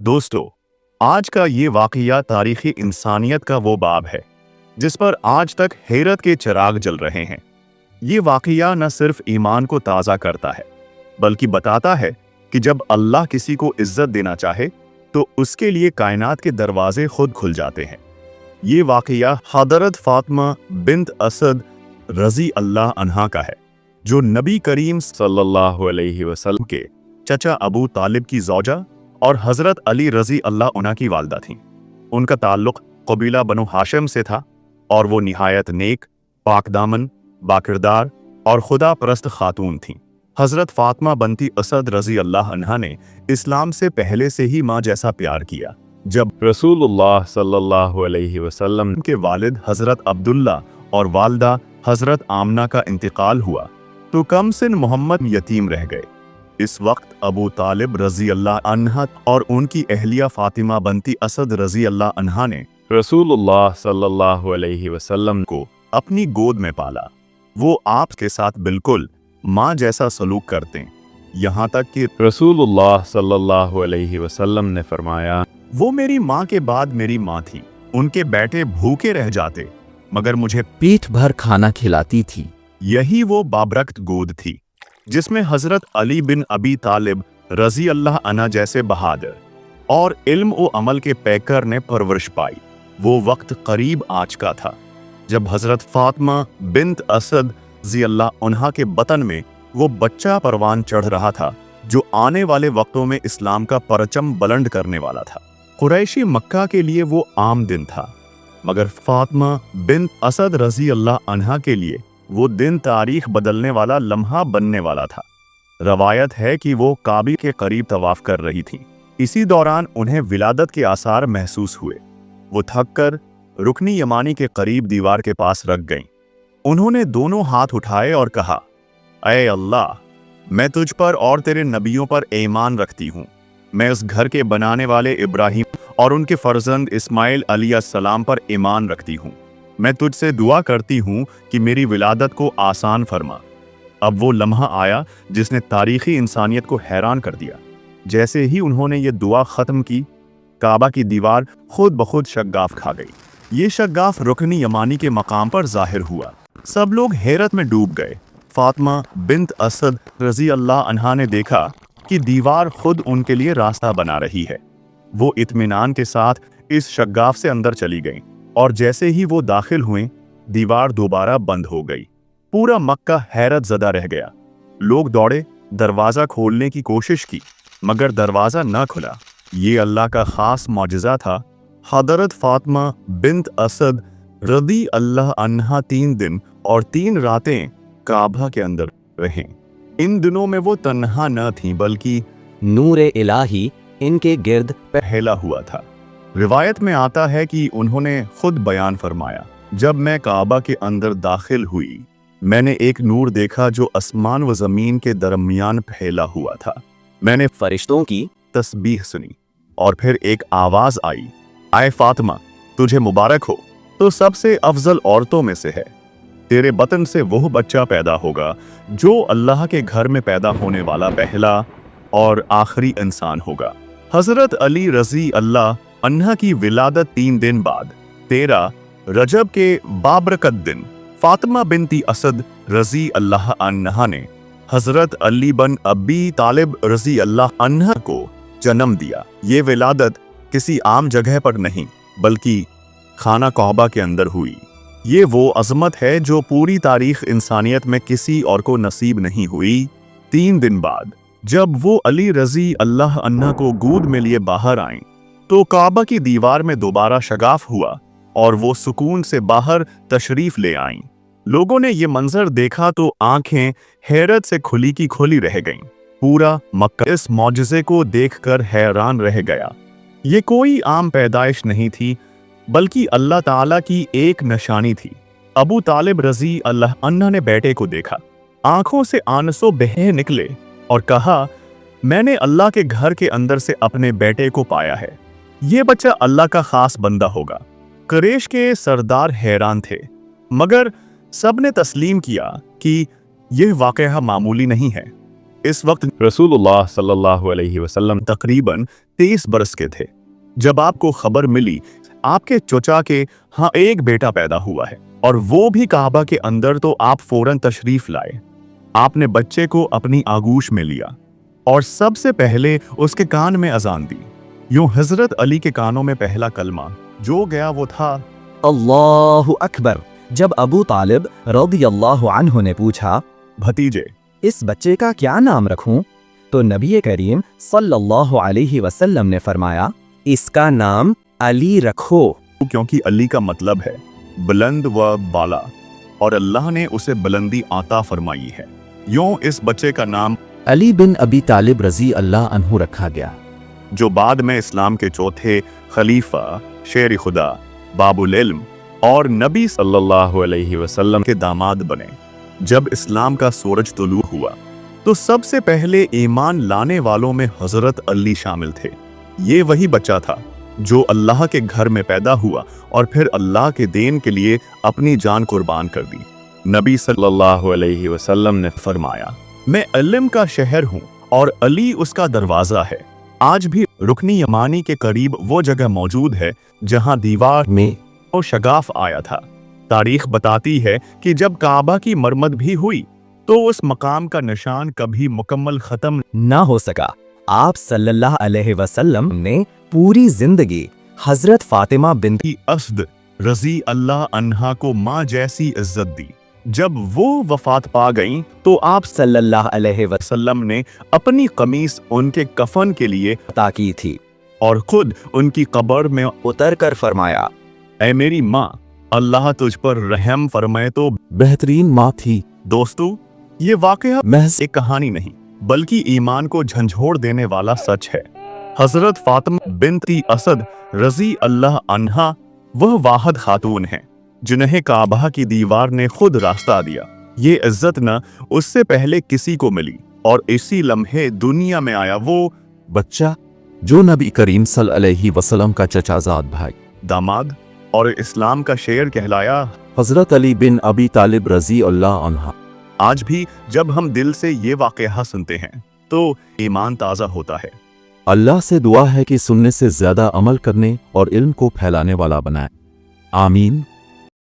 दोस्तों, आज का ये वाक़या तारीख़ी इंसानियत का वो बाब है जिस पर आज तक हैरत के चिराग जल रहे हैं। ये वाक़या न सिर्फ ईमान को ताज़ा करता है बल्कि बताता है कि जब अल्लाह किसी को इज्जत देना चाहे तो उसके लिए कायनात के दरवाजे खुद खुल जाते हैं। ये वाक़या हज़रत फ़ातिमा बिन्त असद रज़ी अल्लाह अन्हा का है, जो नबी करीम सल्लल्लाहु अलैहि वसल्लम के चचा अबू तालिब की ज़ौजा और हज़रत अली रज़ी अल्लाह अन्हा की वालदा थीं। उनका ताल्लुक़ क़बीला बनु हाशिम से था और वो निहायत नेक, पाकदामन, बाकिरदार और खुदा परस्त खातून थीं। हज़रत फ़ातिमा बंती असद रज़ी अल्लाह अन्हा ने इस्लाम से पहले से ही माँ जैसा प्यार किया। जब रसूलुल्लाह सल्लल्लाहु अलैहि वसल्लम के वालिद हज़रत अब्दुल्ला और वालदा हज़रत आमना का इंतकाल हुआ तो कम सिन मोहम्मद यतीम रह गए। इस वक्त अबू तालिब रज़ी अल्लाह अन्हा और उनकी अहलिया फ़ातिमा बंती असद रज़ी अल्लाह अन्हा ने रसूलुल्लाह सल्लल्लाहु अलैहि वसल्लम को अपनी गोद में पाला। वो आपके साथ बिल्कुल माँ जैसा सलूक करते, यहाँ तक कि रसूलुल्लाह सल्लल्लाहु अलैहि वसल्लम ने फरमाया, वो मेरी माँ के बाद मेरी माँ थी। उनके बेटे भूखे रह जाते मगर मुझे पेट भर खाना खिलाती थी। यही वो बाबरकत गोद थी जिसमें हज़रत अली बिन अबी तालिब रज़ी अल्लाह अन्हा जैसे बहादुर और इल्म व अमल के पैकर ने परवरिश पाई। वो वक्त करीब आज का था जब हज़रत फ़ातिमा बिन्त असद रज़ी अल्लाह अन्हा के बतन में वो बच्चा परवान चढ़ रहा था जो आने वाले वक्तों में इस्लाम का परचम बुलंद करने वाला था। कुरैशी मक्का के लिए वो आम दिन था मगर फ़ातिमा बिन्त असद रज़ी अल्लाह अन्हा के लिए वो दिन तारीख बदलने वाला लम्हा बनने वाला था। रवायत है कि वो काबा के करीब तवाफ कर रही थीं। इसी दौरान उन्हें विलादत के आसार महसूस हुए। वो थक कर रुकनी यमानी के करीब दीवार के पास रख गईं। उन्होंने दोनों हाथ उठाए और कहा, ऐ अल्लाह, मैं तुझ पर और तेरे नबियों पर ईमान रखती हूँ। मैं उस घर के बनाने वाले इब्राहिम और उनके फर्जंद इस्माइल अलैहिस्सलाम पर ईमान रखती हूँ। मैं तुझसे दुआ करती हूँ कि मेरी विलादत को आसान फरमा। अब वो लम्हा आया जिसने तारीख़ी इंसानियत को हैरान कर दिया। जैसे ही उन्होंने ये दुआ ख़त्म की, काबा की दीवार खुद ब खुद शग्गाफ खा गई। ये शग्गाफ रुकनी यमानी के मकाम पर ज़ाहिर हुआ। सब लोग हैरत में डूब गए। फ़ातिमा बिन्त असद रज़ी अल्लाह अन्हा ने देखा कि दीवार खुद उनके लिए रास्ता बना रही है। वो इत्मीनान के साथ इस शग्गाफ से अंदर चली गईं और जैसे ही वो दाखिल हुए दीवार दोबारा बंद हो गई। पूरा मक्का हैरत ज़दा रह गया। लोग दौड़े, दरवाज़ा खोलने की कोशिश की मगर दरवाज़ा न खुला। ये अल्लाह का ख़ास मौजज़ा था। हज़रत फ़ातिमा बिन्त असद रज़ी अल्लाह अन्हा 3 दिन और 3 रातें काबा के अंदर रहें। इन दिनों में वो तन्हा न थीं बल्कि नूर इलाही इनके गिर्द फैला हुआ था। रिवायत में आता है कि उन्होंने खुद बयान फरमाया, जब मैं काबा के अंदर दाखिल हुई मैंने एक नूर देखा जो आसमान व ज़मीन के दरमियान फैला हुआ था। मैंने फरिश्तों की तस्बीह सुनी और फिर एक आवाज़ आई, आए फ़ातिमा, तुझे मुबारक हो, तो सबसे अफजल औरतों में से है। तेरे बतन से वो बच्चा पैदा होगा जो अल्लाह के घर में पैदा होने वाला पहला और आखिरी इंसान होगा। हज़रत अली रज़ी अल्लाह अन्हा की विलादत 3 दिन बाद 13 रजब के बाबरकत दिन फ़ातिमा बिन्ती असद रज़ी अल्लाह अन्हा ने हज़रत अली बन अबी तालिब रज़ी अल्लाह अन्हा को जन्म दिया। ये विलादत किसी आम जगह पर नहीं बल्कि खाना काबा के अंदर हुई। ये वो अज़मत है जो पूरी तारीख़ इंसानियत में किसी और को नसीब नहीं हुई। 3 दिन बाद जब वो अली रज़ी अल्लाह अन्हा को गोद में लिए बाहर आईं तो काबा की दीवार में दोबारा शगाफ हुआ और वो सुकून से बाहर तशरीफ ले आईं। लोगों ने ये मंजर देखा तो आंखें हैरत से खुली की खुली रह गईं। पूरा मक्का इस मौजज़े को देखकर हैरान रह गया। ये कोई आम पैदाइश नहीं थी बल्कि अल्लाह ताला की एक निशानी थी। अबू तालिब रज़ी अल्लाह अन्हा ने बेटे को देखा, आंखों से आंसू बह निकले और कहा, मैंने अल्लाह के घर के अंदर से अपने बेटे को पाया है। ये बच्चा अल्लाह का खास बंदा होगा। कुरैश के सरदार हैरान थे मगर सब ने तस्लीम किया कि यह वाक़या मामूली नहीं है। इस वक्त रसूलुल्लाह सल्लल्लाहु अलैहि वसल्लम तकरीबन 23 बरस के थे जब आपको खबर मिली आपके चचा के हाँ एक बेटा पैदा हुआ है, और वो भी काबा के अंदर, तो आप फौरन तशरीफ लाए। आपने बच्चे को अपनी आगोश में लिया और सबसे पहले उसके कान में अजान दी। यूं हजरत अली के कानों में पहला कलमा जो गया वो था अल्लाहु अकबर। जब अबू तालिब रज़ियल्लाहु अन्हु ने पूछा, भतीजे, इस बच्चे का क्या नाम रखूं? तो नबी करीम सल्लल्लाहु अलैहि वसल्लम ने फरमाया, इसका नाम अली रखो, क्योंकि अली का मतलब है बुलंद व बाला, और अल्लाह ने उसे बुलंदी आता फरमाई है। यूं इस बच्चे का नाम अली बिन अबी तालिब रजी अल्लाह अन्हु रखा गया, जो बाद में इस्लाम के चौथे खलीफा, शेर खुदा, बाबुल इल्म और नबी सल्लल्लाहु अलैहि वसल्लम के दामाद बने। जब इस्लाम का सूरज तुलू हुआ तो सबसे पहले ईमान लाने वालों में हजरत अली शामिल थे। ये वही बच्चा था जो अल्लाह के घर में पैदा हुआ और फिर अल्लाह के दीन के लिए अपनी जान कुर्बान कर दी। नबी सल्लल्लाहु अलैहि वसल्लम ने फरमाया, मैं इल्म का शहर हूँ और अली उसका दरवाजा है। आज भी रुकनी यमानी के करीब वो जगह मौजूद है जहाँ दीवार में और शगाफ आया था। तारीख बताती है कि जब काबा की मरम्मत भी हुई तो उस मकाम का निशान कभी मुकम्मल खत्म ना हो सका। आप सल्लल्लाहु अलैहि वसल्लम ने पूरी जिंदगी हजरत फातिमा बिन्त असद रजी अल्लाह अन्हा को माँ जैसी इज्जत दी। जब वो वफात पा गईं तो आप सल्लल्लाहु अलैहि वसल्लम ने अपनी कमीज उनके कफन के लिए अता की थी और खुद उनकी कब्र में उतर कर फरमाया, ऐ मेरी माँ, अल्लाह तुझ पर रहम फरमाए। तो बेहतरीन माँ थी। दोस्तों, ये वाकया महज एक कहानी नहीं बल्कि ईमान को झंझोड़ देने वाला सच है। हजरत फातिमा बिन्ती असद रजी अल्लाह अन्हा वह वाहिद खातून हैं जिन्हें काबा की दीवार ने खुद रास्ता दिया। ये इज्जत न उससे पहले किसी को मिली और इसी लम्हे दुनिया में आया वो बच्चा जो नबी करीम सल्लल्लाहु अलैहि वसल्लम का चचाजाद भाई, दामाद और इस्लाम का शेर कहलाया। हजरत अली बिन अबी तालिब रजी अल्लाह अन्हा। आज भी जब हम दिल से ये वाकया सुनते हैं तो ईमान ताज़ा होता है। अल्लाह से दुआ है कि सुनने से ज्यादा अमल करने और इल्म को फैलाने वाला बनाए। आमीन।